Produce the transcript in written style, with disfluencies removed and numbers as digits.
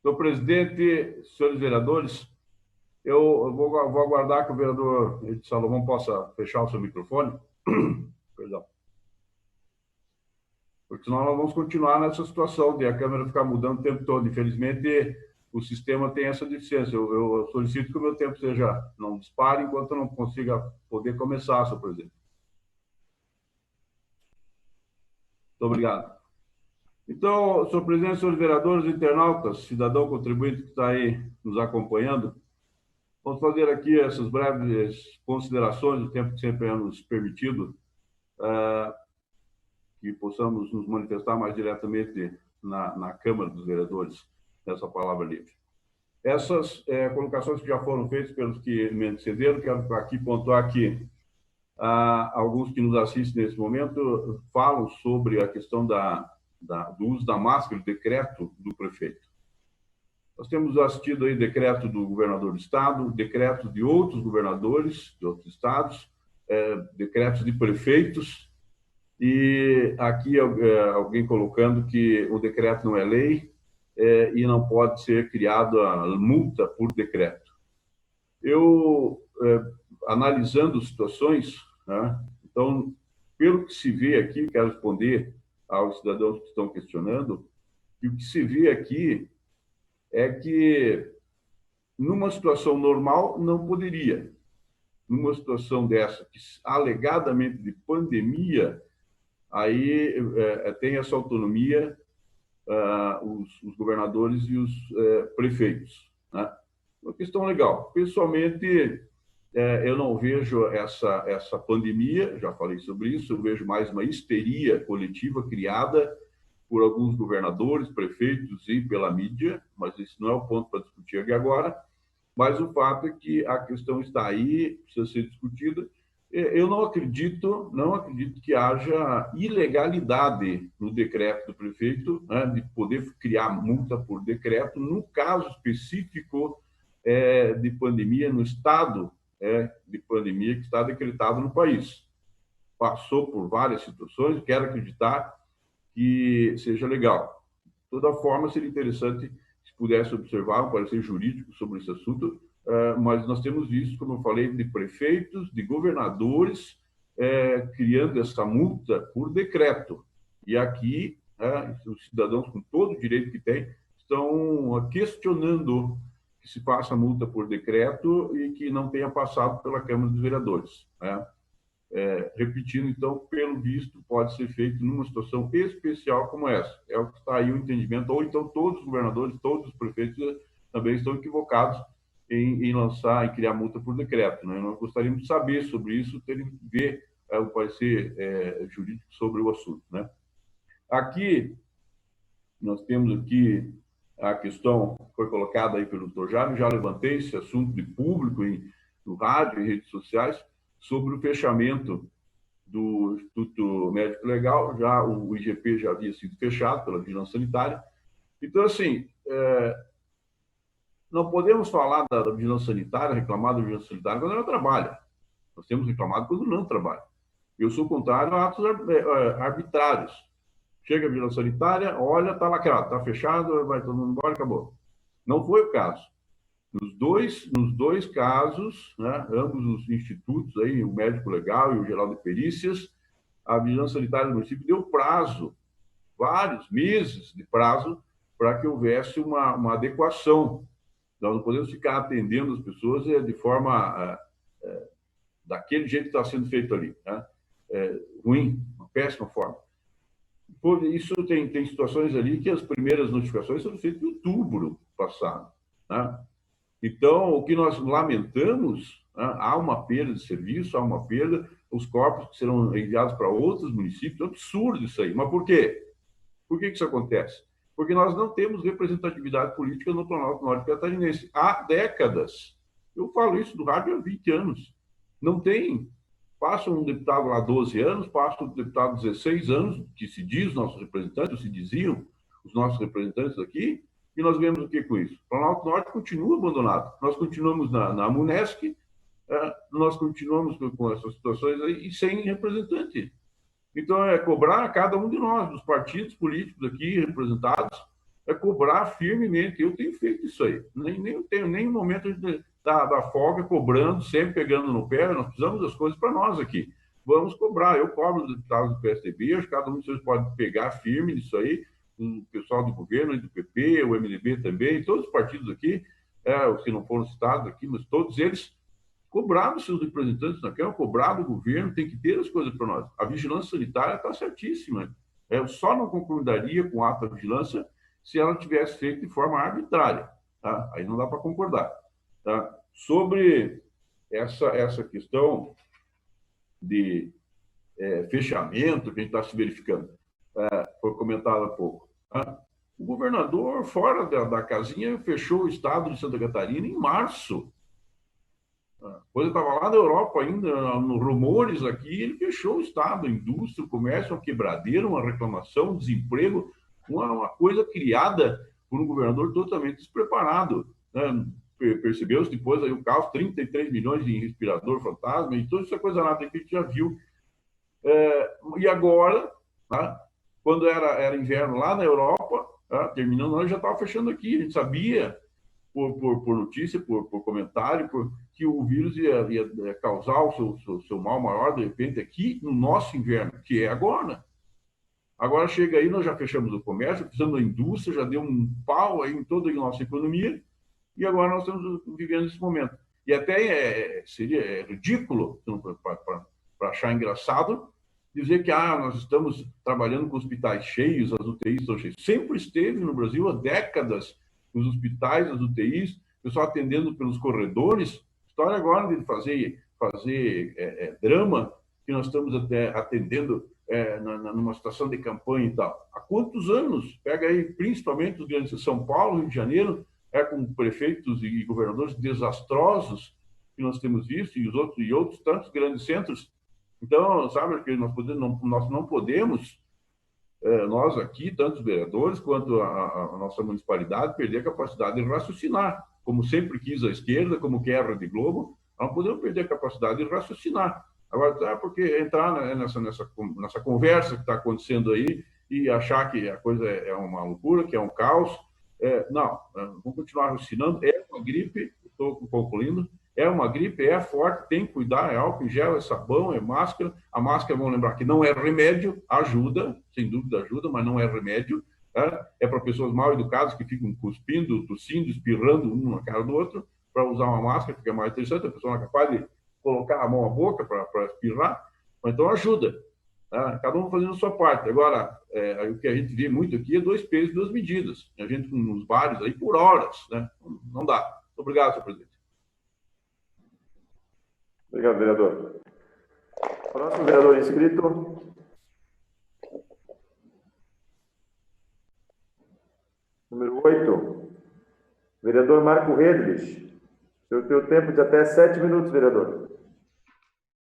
Senhor presidente, senhores vereadores, eu vou aguardar que o vereador Edson Salomão possa fechar o seu microfone. Perdão. Porque senão nós vamos continuar nessa situação de a câmera ficar mudando o tempo todo. Infelizmente, o sistema tem essa deficiência. Eu solicito que o meu tempo não dispare enquanto eu não consiga poder começar, senhor presidente. Muito obrigado. Então, senhor presidente, senhores vereadores, internautas, cidadão contribuinte que está aí nos acompanhando, vamos fazer aqui essas breves considerações, o tempo que sempre é nos permitido, que possamos nos manifestar mais diretamente na Câmara dos Vereadores, nessa palavra livre. Essas colocações que já foram feitas pelos que me antecederam, quero aqui pontuar que alguns que nos assistem nesse momento falam sobre a questão do uso da máscara, o decreto do prefeito. Nós temos assistido aí decreto do governador do estado, decreto de outros governadores de outros estados, decretos de prefeitos, e aqui alguém colocando que o decreto não é lei e não pode ser criado a multa por decreto. Eu, analisando situações, né, então, pelo que se vê aqui, quero responder aos cidadãos que estão questionando, e o que se vê aqui é que, numa situação normal, não poderia. Numa situação dessa, que alegadamente de pandemia, aí tem essa autonomia os governadores e os prefeitos. Né? Uma questão legal. Pessoalmente, eu não vejo essa pandemia, já falei sobre isso, eu vejo mais uma histeria coletiva criada por alguns governadores, prefeitos e pela mídia, mas isso não é o ponto para discutir aqui agora. Mas o fato é que a questão está aí, precisa ser discutida. Eu não acredito que haja ilegalidade no decreto do prefeito, né, de poder criar multa por decreto, no caso específico de pandemia, no estado de pandemia que está decretado no país. Passou por várias situações, quero acreditar que seja legal. De toda forma, seria interessante se pudesse observar um parecer jurídico sobre esse assunto, mas nós temos visto, como eu falei, de prefeitos, de governadores, criando essa multa por decreto. E aqui, os cidadãos, com todo o direito que têm, estão questionando que se faça multa por decreto e que não tenha passado pela Câmara dos Vereadores. Né? Repetindo, então, pelo visto, pode ser feito numa situação especial como essa. É o que está aí o entendimento, ou então todos os governadores, todos os prefeitos também estão equivocados em lançar, em criar multa por decreto. Né? Nós gostaríamos de saber sobre isso, ver o parecer jurídico sobre o assunto. Né? Aqui, nós temos aqui a questão que foi colocada aí pelo doutor Jário, já levantei esse assunto de público no rádio e redes sociais, sobre o fechamento do Instituto Médico Legal, já o IGP já havia sido fechado pela Vigilância Sanitária. Então, assim, não podemos falar da Vigilância Sanitária, reclamar da Vigilância Sanitária quando ela trabalha. Nós temos reclamado quando não trabalha. Eu sou contrário a atos arbitrários. Chega a Vigilância Sanitária, olha, está lacrado, está fechado, vai todo mundo embora, acabou. Não foi o caso. Nos dois casos, né, ambos os institutos, aí, o médico legal e o geral de perícias, a Vigilância Sanitária do município deu prazo, vários meses de prazo, para que houvesse uma adequação. Nós não podemos ficar atendendo as pessoas de forma daquele jeito que está sendo feito ali, né? Ruim, uma péssima forma. Por isso, tem situações ali que as primeiras notificações foram feitas em outubro passado, né? Então, o que nós lamentamos, né, há uma perda de serviço, há uma perda, os corpos que serão enviados para outros municípios, é um absurdo isso aí. Mas por quê? Por que isso acontece? Porque nós não temos representatividade política no Planalto Norte Catarinense. Há décadas. Eu falo isso do rádio há 20 anos. Não tem. Passa um deputado lá 12 anos, passa um deputado 16 anos, que se diz nossos representantes, ou se diziam os nossos representantes aqui, e nós vemos o que com isso? O Planalto Norte continua abandonado. Nós continuamos na Munesc, nós continuamos com essas situações aí e sem representante. Então, é cobrar a cada um de nós, dos partidos políticos aqui representados, é cobrar firmemente. Eu tenho feito isso aí. Nem tenho nem momento da folga cobrando, sempre pegando no pé. Nós precisamos das coisas para nós aqui. Vamos cobrar. Eu cobro dos deputados do PSDB, acho que cada um de vocês pode pegar firme nisso aí, o pessoal do governo, do PP, o MDB também, todos os partidos aqui, os que não foram citados aqui, mas todos eles cobrar dos seus representantes na Câmara, cobrar do governo, tem que ter as coisas para nós. A vigilância sanitária está certíssima. Eu só não concordaria com o ato da vigilância se ela tivesse feito de forma arbitrária. Tá? Aí não dá para concordar. Tá? Sobre essa questão de fechamento que a gente está se verificando, foi comentado há pouco. Tá? O governador, fora da casinha, fechou o estado de Santa Catarina em março. A coisa estava lá na Europa ainda, nos rumores aqui, ele fechou o estado, a indústria, o comércio, uma quebradeira, uma reclamação, um desemprego, uma coisa criada por um governador totalmente despreparado. Né? Percebeu-se depois aí o caos, 33 milhões de respirador fantasma, e toda essa coisa nada que a gente já viu. E agora, tá? Quando era inverno lá na Europa, tá? Terminando, nós já estava fechando aqui, a gente sabia por notícia, por comentário, que o vírus ia causar o seu mal maior, de repente, aqui no nosso inverno, que é agora. Agora chega aí, nós já fechamos o comércio, fizemos a indústria, já deu um pau aí em toda a nossa economia, e agora nós estamos vivendo esse momento. E até seria ridículo, para achar engraçado, dizer que nós estamos trabalhando com hospitais cheios, as UTIs estão cheias. Sempre esteve no Brasil há décadas os hospitais, as UTIs, o pessoal atendendo pelos corredores. História agora de fazer drama, que nós estamos até atendendo numa situação de campanha e tal. Há quantos anos? Pega aí, principalmente os grandes de São Paulo, Rio de Janeiro, com prefeitos e governadores desastrosos que nós temos visto, e outros tantos grandes centros. Então, sabe, que nós não podemos, nós aqui, tanto os vereadores quanto a nossa municipalidade, perder a capacidade de raciocinar, como sempre quis a esquerda, como quer a Rede Globo, nós não podemos perder a capacidade de raciocinar. Agora, porque entrar nessa conversa que está acontecendo aí e achar que a coisa é uma loucura, que é um caos, não, vamos continuar raciocinando. É uma gripe, estou concluindo, é uma gripe, é forte, tem que cuidar, é álcool em gel, é sabão, é máscara. A máscara, vamos lembrar que não é remédio, ajuda, sem dúvida ajuda, mas não é remédio. É para pessoas mal educadas que ficam cuspindo, tossindo, espirrando um na cara do outro, para usar uma máscara, fica mais interessante, a pessoa não é capaz de colocar a mão à boca para espirrar, então ajuda. Tá? Cada um fazendo a sua parte. Agora, o que a gente vê muito aqui é 2 pesos e 2 medidas. A gente nos bares aí por horas, né? Não dá. Muito obrigado, senhor presidente. Obrigado, vereador. Próximo vereador inscrito. Número 8. Vereador Marco Redlich. Seu tempo de até 7 minutos, vereador.